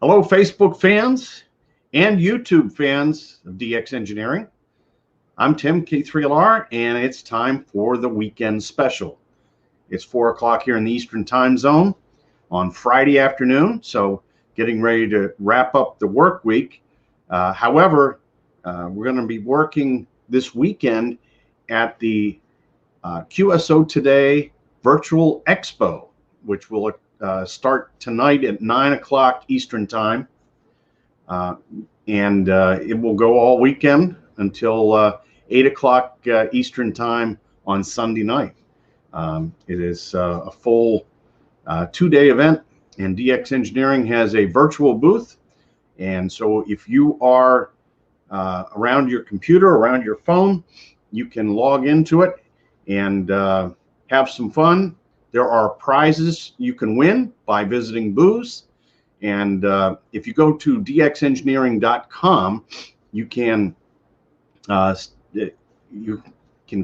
Hello, Facebook fans and YouTube fans of DX Engineering. I'm Tim, K3LR, and it's time for the weekend special. It's 4 o'clock here in the Eastern Time Zone on Friday afternoon, so getting ready to wrap up the work week. However, we're going to be working this weekend at the QSO Today Virtual Expo, which will start tonight at 9 o'clock Eastern Time, and it will go all weekend until 8 o'clock Eastern Time on Sunday night. It is a full 2-day event, and DX Engineering has a virtual booth. And so if you are around your computer, around your phone, you can log into it and have some fun. There are prizes you can win by visiting booths. And if you go to dxengineering.com, you can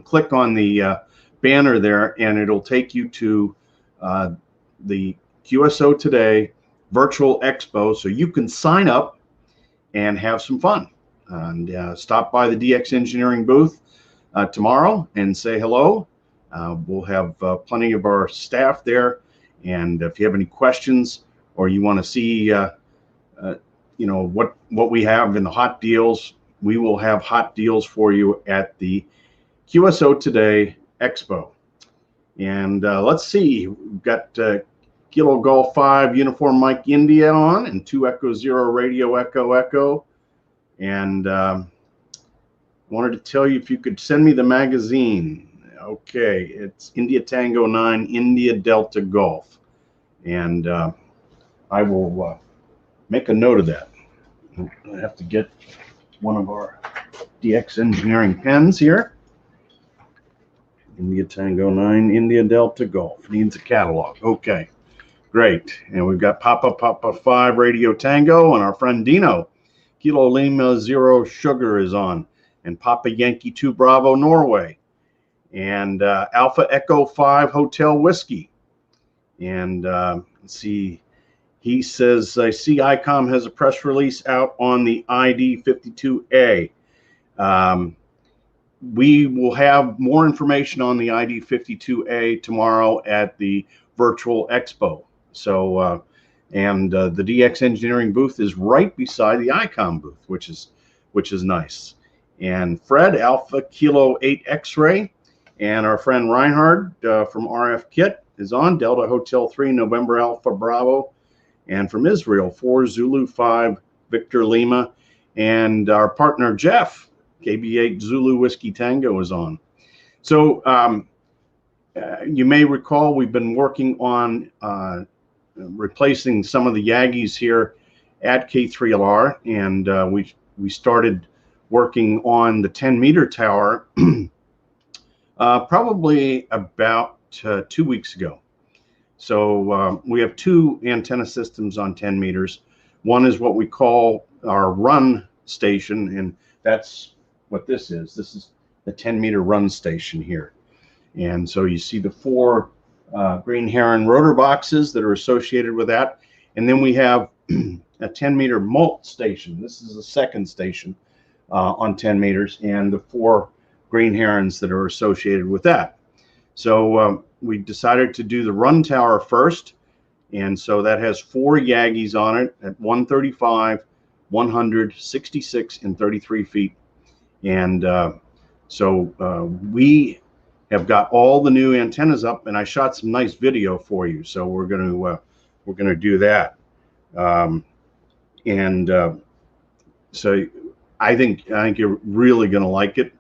click on the banner there, and it'll take you to the QSO Today Virtual Expo, so you can sign up and have some fun. And stop by the DX Engineering booth tomorrow and say hello. We'll have plenty of our staff there, and if you have any questions or you want to see what we have in the hot deals, we will have hot deals for you at the QSO Today Expo. And let's see, we've got Kilo Golf 5 Uniform Mike India on, and 2 Echo 0 Radio Echo Echo. And wanted to tell you if you could send me the magazine. Okay, it's India Tango 9 India Delta Golf, and I will make a note of that. I have to get one of our DX Engineering pens here. India Tango 9 India Delta Golf needs a catalog. Okay, great. And we've got Papa 5 Radio Tango, and our friend Dino Kilo Lima 0 Sugar is on, and Papa Yankee 2 Bravo Norway, and Alpha Echo 5 Hotel Whiskey. And let's see, he says, I see ICOM has a press release out on the ID52A. We will have more information on the ID52A tomorrow at the Virtual Expo. So, and the DX Engineering booth is right beside the ICOM booth, which is nice. And Fred, Alpha Kilo 8 X-Ray, and our friend Reinhard from RF Kit is on, Delta Hotel 3 November Alpha Bravo, and from Israel 4 Zulu 5 Victor Lima, and our partner Jeff, KB8 Zulu Whiskey Tango is on. So you may recall we've been working on replacing some of the Yagis here at K3LR, and we started working on the 10-meter tower probably about 2 weeks ago. So we have 2 antenna systems on 10 meters. One is what we call our run station, and that's what this is. This is the 10-meter run station here. And so you see the 4 green heron rotor boxes that are associated with that. And then we have a 10-meter mult station. This is the second station on 10 meters, and the 4 green herons that are associated with that. So we decided to do the run tower first, and so that has 4 Yagis on it at 135, 100, 66, and 33 feet. And so we have got all the new antennas up, and I shot some nice video for you. So we're gonna do that. So I think you're really gonna like it.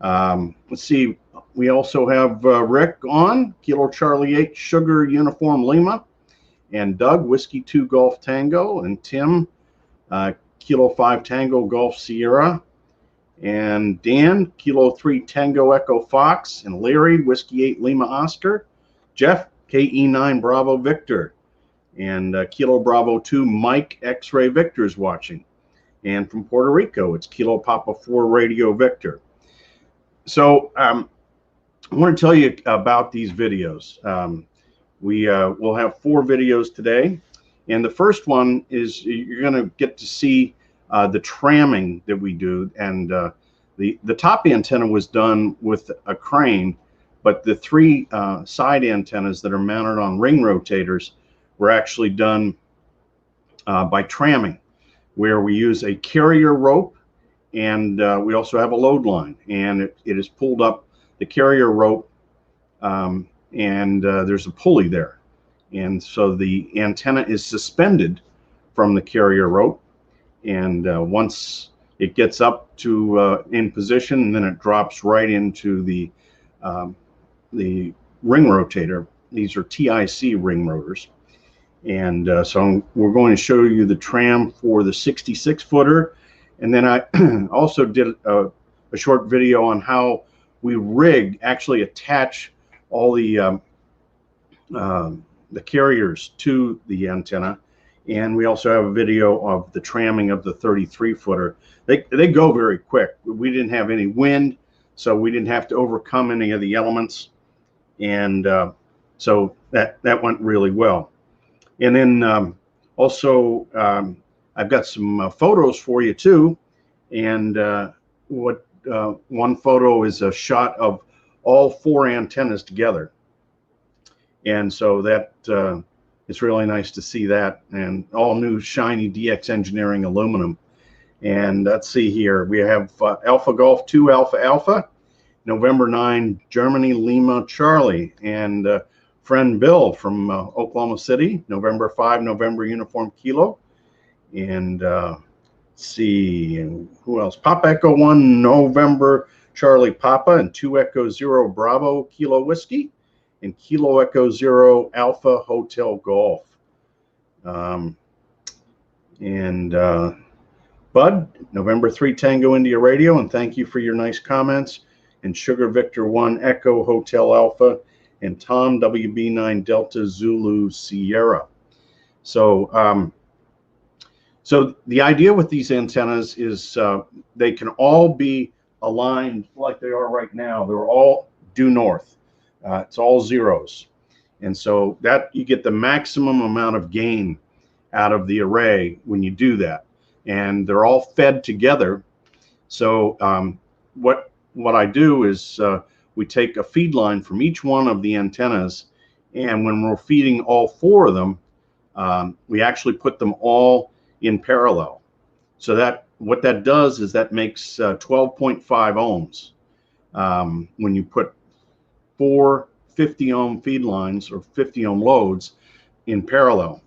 Let's see. We also have Rick on, Kilo Charlie 8 Sugar Uniform Lima, and Doug Whiskey 2 Golf Tango, and Tim Kilo 5 Tango Golf Sierra, and Dan Kilo 3 Tango Echo Fox, and Larry Whiskey 8 Lima Oscar, Jeff KE9 Bravo Victor, and Kilo Bravo 2 Mike X-Ray Victor is watching, and from Puerto Rico it's Kilo Papa 4 Radio Victor. So I want to tell you about these videos. We will have 4 videos today, And the first one is you're going to get to see the tramming that we do. And the top antenna was done with a crane, but the three side antennas that are mounted on ring rotators were actually done by tramming, where we use a carrier rope, and we also have a load line, and it is pulled up the carrier rope, and there's a pulley there. And so the antenna is suspended from the carrier rope, and once it gets up to in position, then it drops right into the ring rotator. These are TIC ring rotors. And so we're going to show you the tram for the 66-footer. And then I also did a short video on how we actually attach all the carriers to the antenna. And we also have a video of the tramming of the 33-footer. They go very quick. We didn't have any wind, so we didn't have to overcome any of the elements. And so that went really well. And then also, I've got some photos for you too. And one photo is a shot of all four antennas together. And so that it's really nice to see that, and all new shiny DX Engineering aluminum. And let's see here, we have Alpha Golf 2 Alpha Alpha, November 9, Germany, Lima, Charlie, and friend Bill from Oklahoma City, November 5, November Uniform Kilo. And let's see, who else? Papa Echo 1, November Charlie Papa, and 2 Echo 0 Bravo Kilo Whiskey, and Kilo Echo 0 Alpha Hotel Golf. Bud, November 3 Tango India Radio, and thank you for your nice comments. And Sugar Victor 1 Echo Hotel Alpha, and Tom WB9 Delta Zulu Sierra. So so the idea with these antennas is they can all be aligned like they are right now. They're all due north. It's all zeros. And so that you get the maximum amount of gain out of the array when you do that. And they're all fed together. So what I do is we take a feed line from each one of the antennas, and when we're feeding all four of them, we actually put them all in parallel. So that what that does is that makes 12.5 ohms when you put 4 50-ohm feed lines or 50-ohm loads in parallel.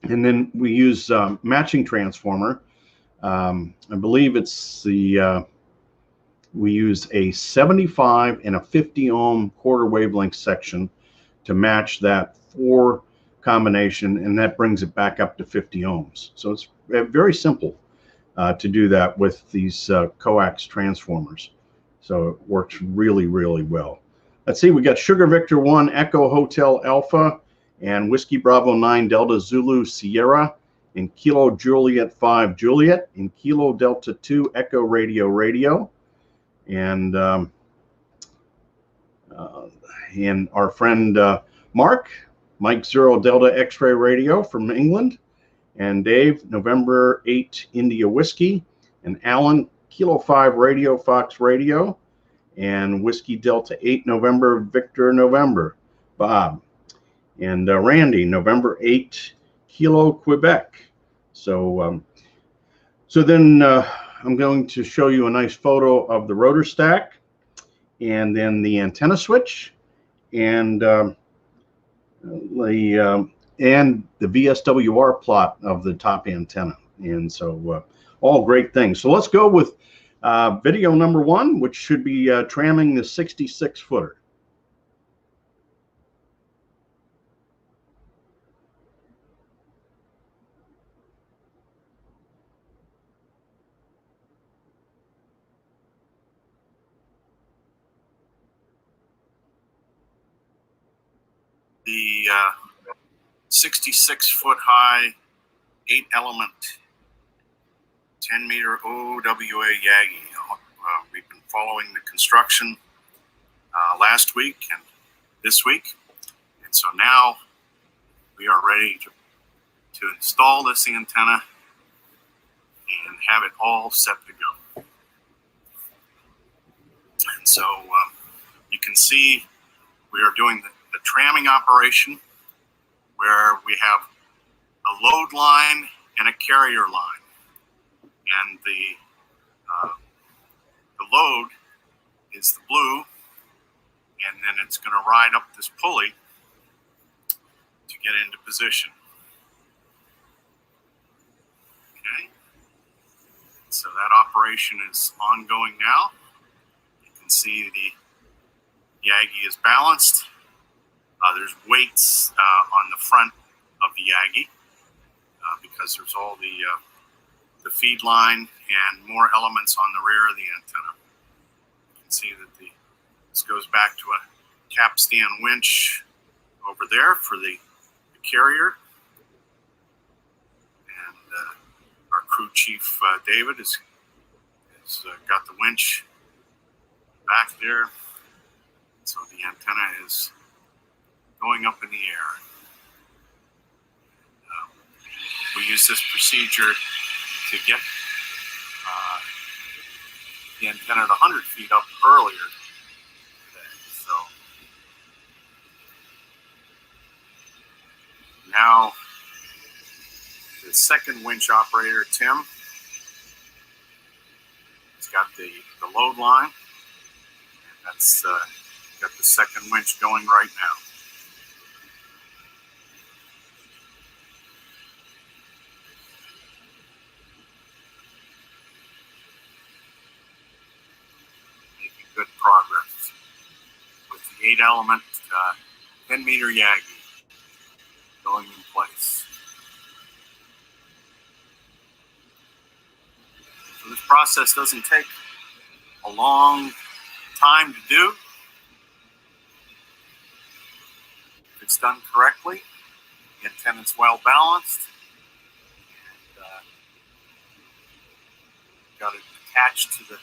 And then we use matching transformer. I believe it's the we use a 75 and a 50-ohm quarter wavelength section to match that 4 combination, and that brings it back up to 50 ohms. So it's very simple to do that with these coax transformers. So it works really, really well. Let's see, we got Sugar Victor 1 Echo Hotel Alpha, and Whiskey Bravo 9 Delta Zulu Sierra, and Kilo Juliet 5 Juliet, and Kilo Delta 2 Echo Radio Radio. And our friend Mike 0 Delta X-Ray Radio from England, and Dave November 8 India Whiskey, and Alan Kilo 5 Radio Fox Radio, and Whiskey Delta 8 November Victor November Bob, and Randy November 8 Kilo Quebec. So so then I'm going to show you a nice photo of the rotor stack, and then the antenna switch, and the VSWR plot of the top antenna. And so all great things. So let's go with video number 1, which should be tramming the 66-footer. The 66-foot high, 8-element, 10-meter OWA Yagi. We've been following the construction last week and this week, and so now we are ready to to install this antenna and have it all set to go. And so you can see we are doing the tramming operation where we have a load line and a carrier line. And the load is the blue, and then it's going to ride up this pulley to get into position. Okay, so that operation is ongoing now. You can see the Yagi is balanced. There's weights on the front of the Yagi because there's all the feed line and more elements on the rear of the antenna. You can see that this goes back to a capstan winch over there for the carrier. And our crew chief, David, has got the winch back there. So the antenna is going up in the air. We use this procedure to get the antenna at 100 feet up earlier today. So now the second winch operator, Tim, has got the load line, and that's got the second winch going right now. Good progress with the 8-element 10-meter Yagi going in place. So this process doesn't take a long time to do. If it's done correctly, the antenna is well balanced, and got it attached to the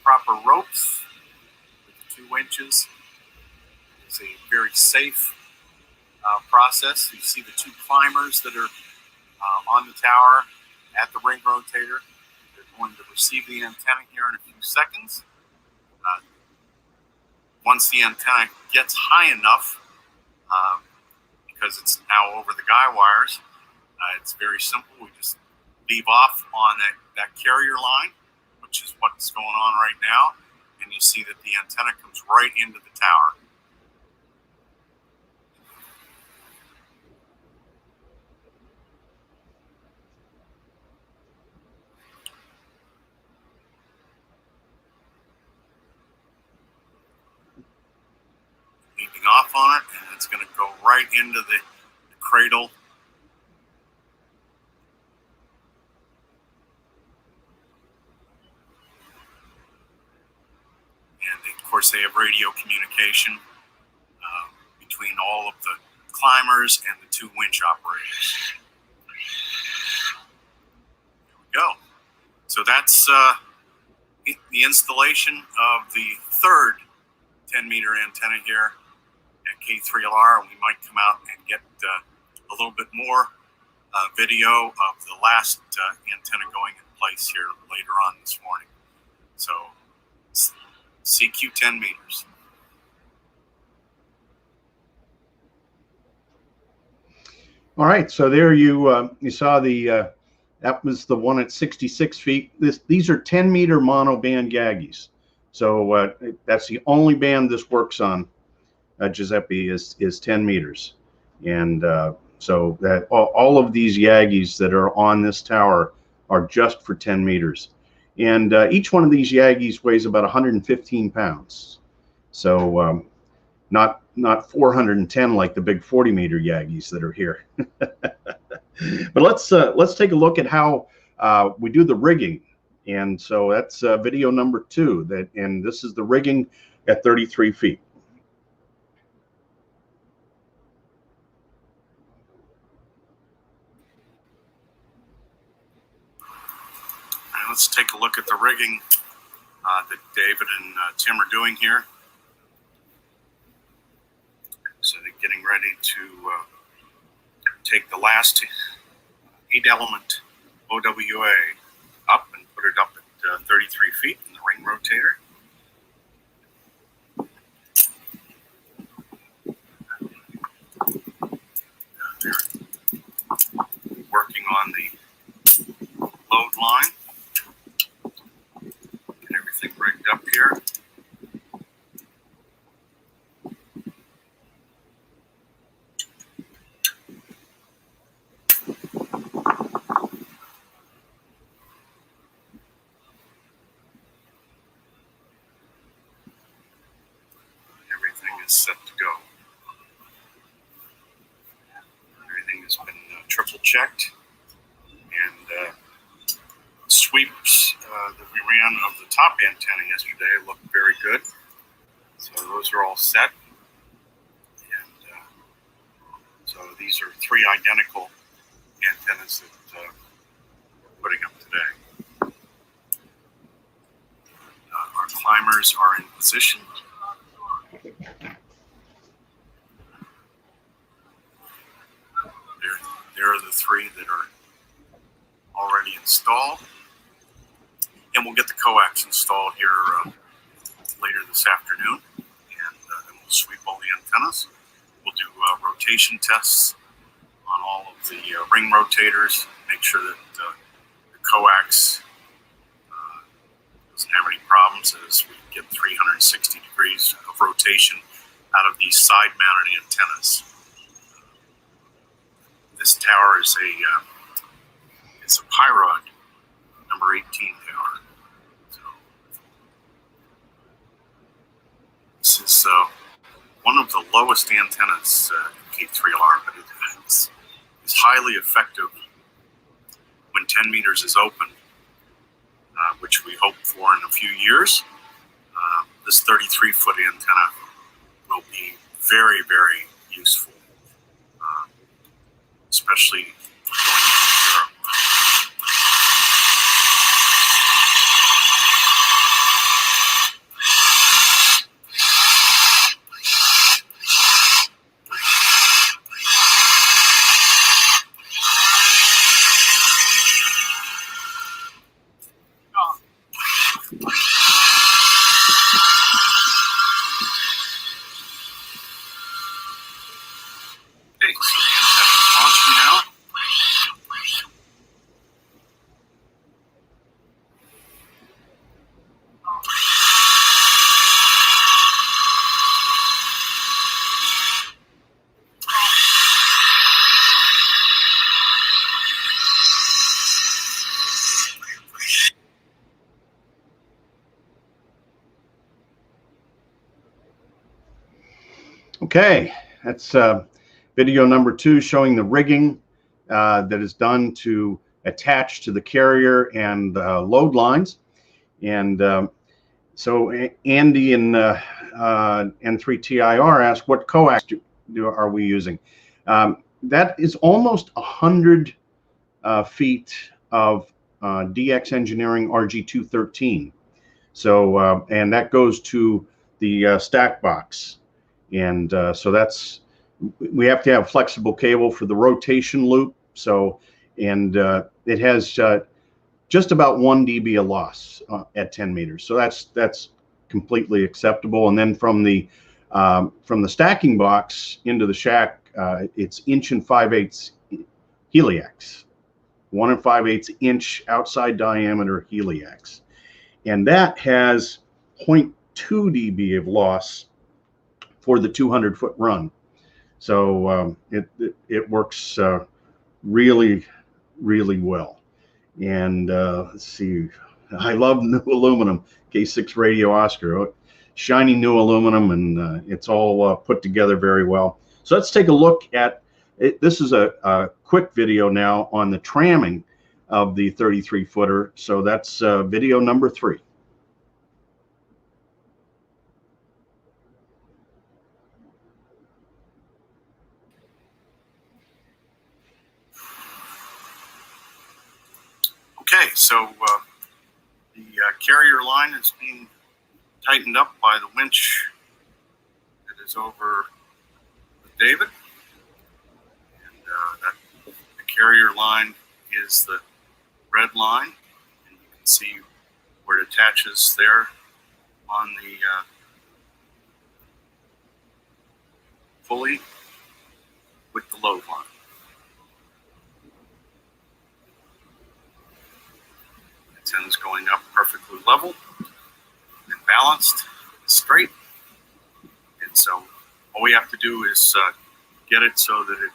proper ropes. 2 winches. It's a very safe process. You see the 2 climbers that are on the tower at the ring rotator. They're going to receive the antenna here in a few seconds. Once the antenna gets high enough, because it's now over the guy wires, it's very simple. We just leave off on that carrier line, which is what's going on right now. And you see that the antenna comes right into the tower. Leaving off on it, and it's going to go right into the cradle. And of course, they have radio communication between all of the climbers and the 2 winch operators. There we go. So that's the installation of the third 10-meter antenna here at K3LR. We might come out and get a little bit more video of the last antenna going in place here later on this morning. So CQ 10 meters. All right, so there you saw the that was the one at 66 feet. These are 10-meter monoband Yagis. So that's the only band this works on, Giuseppe, is 10 meters. And so that all of these Yagis that are on this tower are just for 10 meters. And each one of these Yagis weighs about 115 pounds. So not 410 like the big 40-meter Yagis that are here. But let's take a look at how we do the rigging. And so that's video number 2. And this is the rigging at 33 feet. And let's take a look at the rigging that David and Tim are doing here. So they're getting ready to take the last 8-element OWA up and put it up at 33 feet in the ring rotator. They're working on the load line. Get everything rigged up here. Set to go. Everything has been triple checked, and sweeps that we ran of the top antenna yesterday looked very good. So those are all set, and so these are 3 identical antennas that we're putting up today. Our climbers are in position. There are the 3 that are already installed. And we'll get the Coax installed here later this afternoon. And then we'll sweep all the antennas. We'll do rotation tests on all of the ring rotators. Make sure that the Coax doesn't have any problems as we get 360 degrees of rotation out of these side-mounted antennas. This tower is it's a Pyrod number 18 tower. So this is one of the lowest antennas in K3LR, but it is highly effective when 10 meters is open, which we hope for in a few years. This 33-foot antenna will be very, very useful, especially going into Europe. Okay, so the antenna is launching now. Okay, that's video number 2 showing the rigging that is done to attach to the carrier and load lines. And so Andy and N3TIR asked, what coax are we using? That is almost 100 feet of DX Engineering RG213. So, and that goes to the stack box. And so that's, we have to have flexible cable for the rotation loop. So, and it has just about 1 dB of loss at 10 meters. So that's completely acceptable. And then from the stacking box into the shack, it's 1 5/8 heliax, 1 5/8 inch outside diameter heliax. And that has 0.2 dB of loss for the 200-foot run. So it works really, really well. And let's see, I love new aluminum, K6 Radio Oscar, shiny new aluminum, and it's all put together very well. So let's take a look at it. This is a quick video now on the tramming of the 33-footer. So that's video number 3. Okay, so the carrier line is being tightened up by the winch that is over with David. And the carrier line is the red line, and you can see where it attaches there on the pulley with the load line. Antenna's going up perfectly level and balanced, straight. And so all we have to do is get it so that it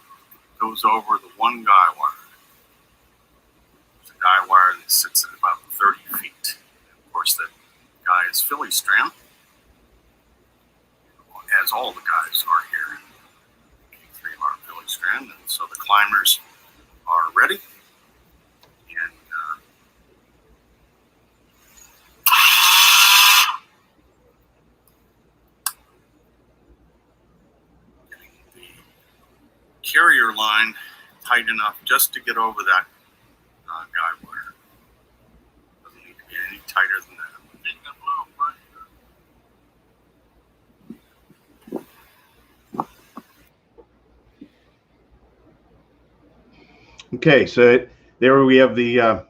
goes over the one guy wire. There's a guy wire that sits at about 30 feet. And of course, that guy is Philly strand, as all the guys are here. K3LR Philly strand. And so the climbers are ready. And carrier line tight enough just to get over that guy wire. Doesn't need to be any tighter than that. Okay, so there we have the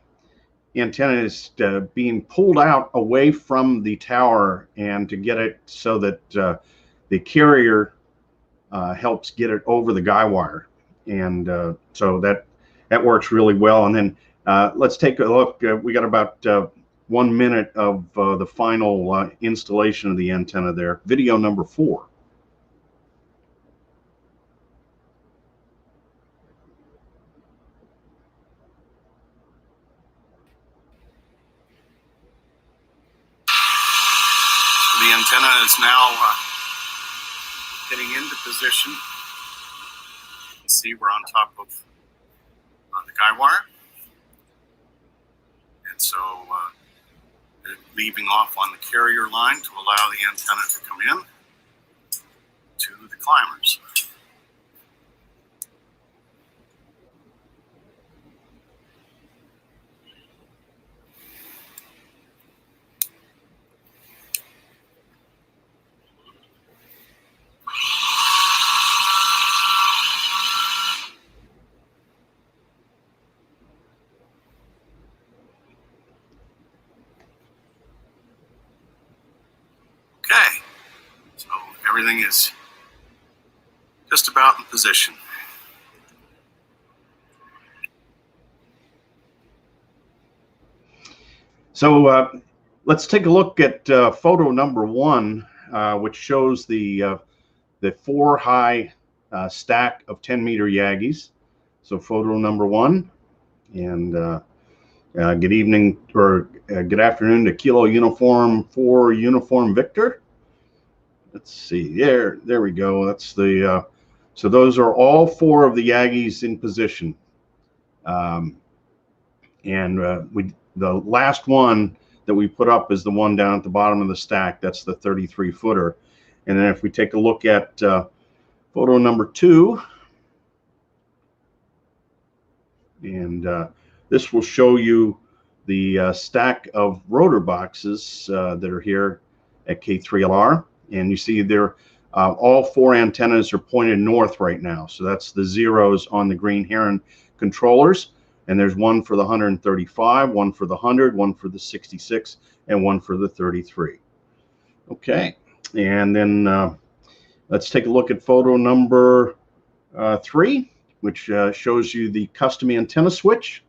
antenna is being pulled out away from the tower, and to get it so that the carrier helps get it over the guy wire, and so that works really well. And then let's take a look. We got about 1 minute of the final installation of the antenna there. Video number 4. The antenna is now getting into position. You can see we're on top of the guy wire. And so leaving off on the carrier line to allow the antenna to come in to the climbers. Okay, so everything is just about in position. So let's take a look at photo number 1, which shows the 4-high stack of 10-meter Yagis. So photo number 1, and good evening or good afternoon to Kilo Uniform 4 Uniform Victor. Let's see, there we go. That's the so those are all 4 of the Yagis in position, and the last one that we put up is the one down at the bottom of the stack. That's the 33-footer. And then if we take a look at photo number 2, and this will show you the stack of rotor boxes that are here at K3LR. And you see there, all 4 antennas are pointed north right now. So that's the zeros on the green heron controllers. And there's one for the 135, one for the 100, one for the 66, and one for the 33. Okay, and then let's take a look at photo number 3, which shows you the custom antenna switch.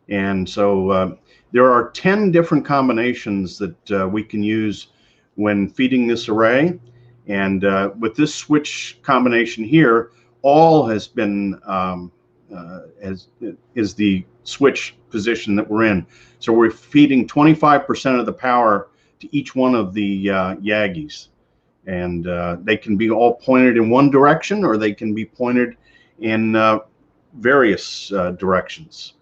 And so there are 10 different combinations that we can use when feeding this array. And with this switch combination here, all has been is the switch position that we're in. So we're feeding 25% of the power to each one of the Yagis. And they can be all pointed in one direction, or they can be pointed in various directions.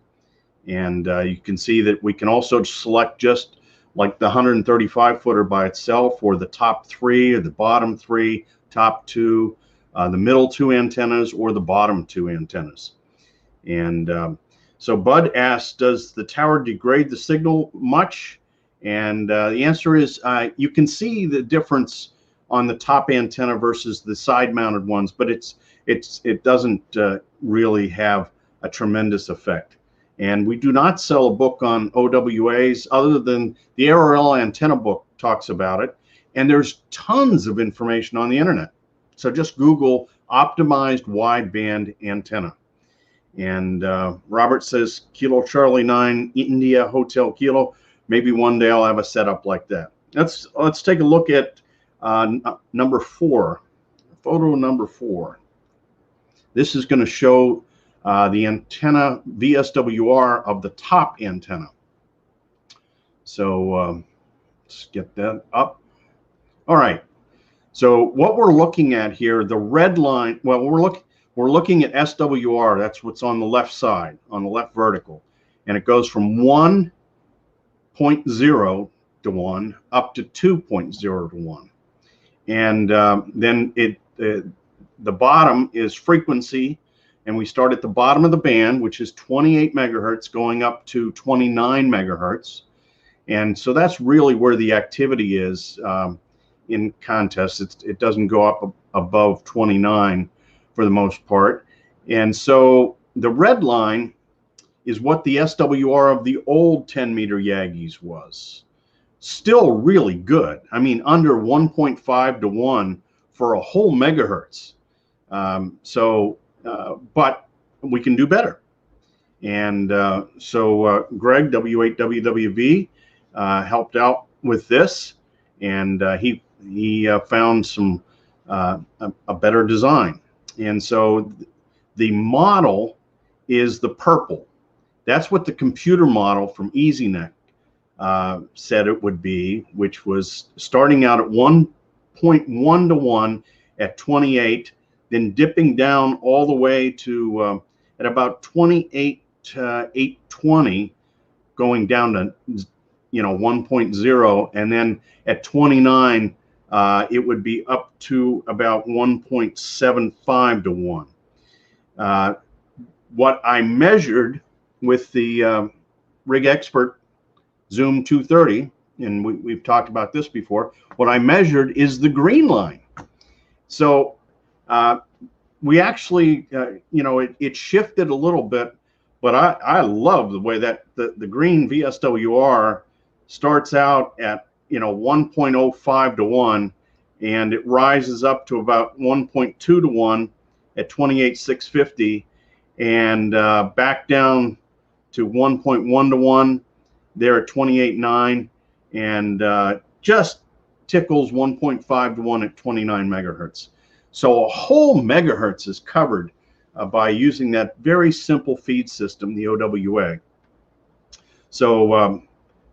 And you can see that we can also select just like the 135-footer by itself, or the top 3, or the bottom 3, top 2, the middle 2 antennas, or the bottom 2 antennas. And so Bud asked, does the tower degrade the signal much? And the answer is you can see the difference on the top antenna versus the side-mounted ones, but it's it doesn't really have a tremendous effect. And we do not sell a book on OWAs other than the ARRL antenna book talks about it. And there's tons of information on the internet. So just Google optimized wideband antenna. And Robert says, Kilo Charlie 9, India Hotel Kilo. Maybe one day I'll have a setup like that. Let's take a look at number 4, photo number 4. This is going to show the antenna VSWR of the top antenna. So let's get that up. All right. So what we're looking at here, the red line, well, we're looking at SWR. That's what's on the left side, on the left vertical. And it goes from 1.0 to 1 up to 2.0 to 1. And then the bottom is frequency. And we start at the bottom of the band, which is 28 megahertz going up to 29 megahertz. And so that's really where the activity is in contests. It doesn't go up above 29 for the most part. And so the red line is what the SWR of the old 10-meter Yagis was. Still really good. I mean, under 1.5 to 1 for a whole megahertz. But we can do better. And so Greg, W8WWV, helped out with this, and he found some a better design. And so the model is the purple. That's what the computer model from EasyNet said it would be, which was starting out at 1.1 to 1 at 28, then dipping down all the way to at about 28,820, going down to 1.0, and then at 29 it would be up to about 1.75 to 1. What I measured with the Rig Expert Zoom 230, and we've talked about this before, what I measured is the green line. So we actually, it shifted a little bit, but I love the way that the green VSWR starts out at 1.05 to 1, and it rises up to about 1.2 to 1 at 28,650, and back down to 1.1 to 1 there at 28.9, and just tickles 1.5 to 1 at 29 megahertz. So a whole megahertz is covered by using that very simple feed system, the OWA. So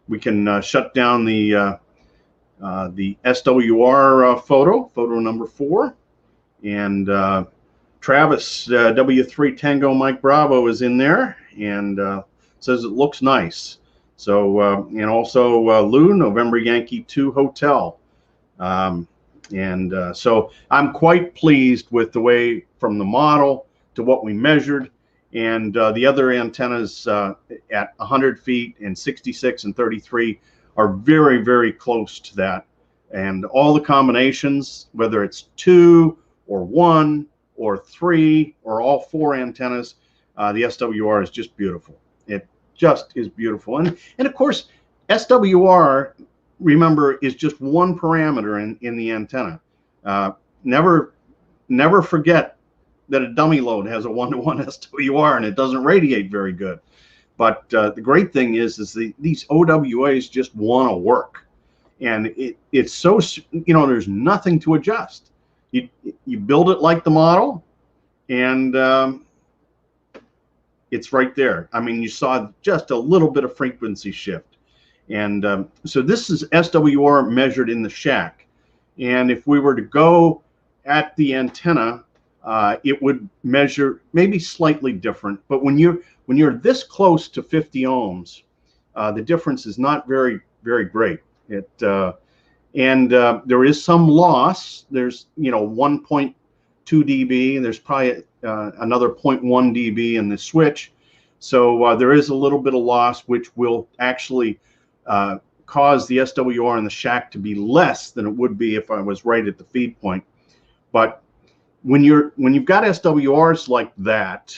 we can shut down the SWR photo number 4, and Travis W3 Tango Mike Bravo is in there, and says it looks nice. So and also Lou November Yankee 2 Hotel. So I'm quite pleased with the way from the model to what we measured, and the other antennas at 100 feet and 66 and 33 are very, very close to that. And all the combinations, whether it's 2 or 1 or 3 or all 4 antennas, the SWR is just beautiful. It just is beautiful. And of course, SWR, remember, is just one parameter in the antenna. Never forget that a dummy load has a 1-to-1 SWR, and it doesn't radiate very good. But the great thing is these OWAs just want to work, and it's so, there's nothing to adjust. You build it like the model, and it's right there. I mean, you saw just a little bit of frequency shift. And so this is SWR measured in the shack. And if we were to go at the antenna, it would measure maybe slightly different. But when you're this close to 50 ohms, the difference is not very, very great. There is some loss. There's 1.2 dB, and there's probably another 0.1 dB in the switch. So there is a little bit of loss, which will actually cause the SWR in the shack to be less than it would be if I was right at the feed point. But when you've got SWRs like that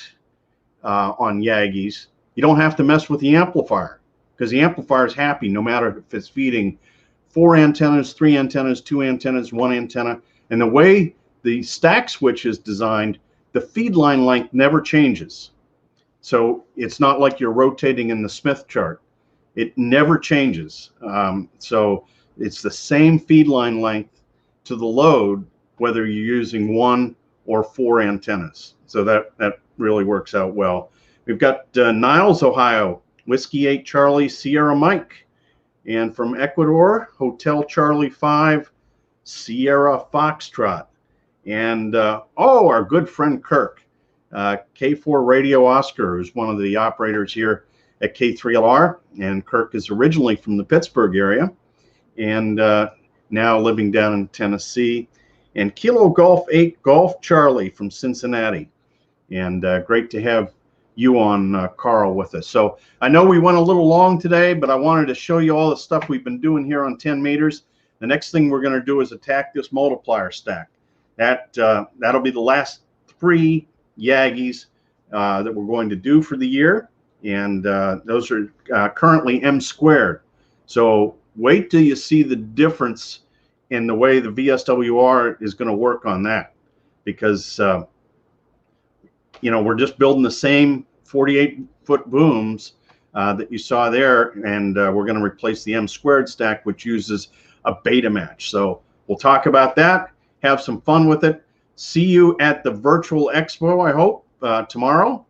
on Yagis, you don't have to mess with the amplifier, because the amplifier is happy no matter if it's feeding 4 antennas, 3 antennas, 2 antennas, 1 antenna. And the way the stack switch is designed, the feed line length never changes. So it's not like you're rotating in the Smith chart. It never changes. So it's the same feed line length to the load, whether you're using 1 or 4 antennas. So that really works out well. We've got Niles, Ohio, Whiskey 8 Charlie Sierra Mike. And from Ecuador, Hotel Charlie 5 Sierra Foxtrot. And our good friend Kirk, K4 Radio Oscar, who's one of the operators here at K3LR. And Kirk is originally from the Pittsburgh area and now living down in Tennessee. And Kilo Golf 8 Golf Charlie from Cincinnati. And great to have you on, Carl, with us. So I know we went a little long today, but I wanted to show you all the stuff we've been doing here on 10 meters. The next thing we're going to do is attack this multiplier stack. That'll be the last 3 Yagis that we're going to do for the year. And those are currently M squared. So wait till you see the difference in the way the VSWR is going to work on that, because we're just building the same 48-foot booms that you saw there, and we're going to replace the M squared stack, which uses a beta match. So we'll talk about that, have some fun with it. See you at the virtual expo, I hope, tomorrow.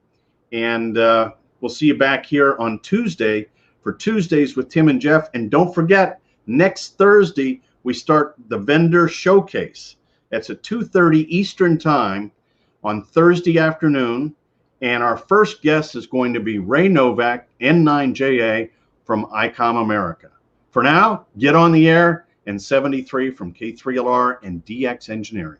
And we'll see you back here on Tuesday for Tuesdays with Tim and Jeff. And don't forget, next Thursday, we start the vendor showcase. That's at 2:30 Eastern time on Thursday afternoon. And our first guest is going to be Ray Novak, N9JA from ICOM America. For now, get on the air, and 73 from K3LR and DX Engineering.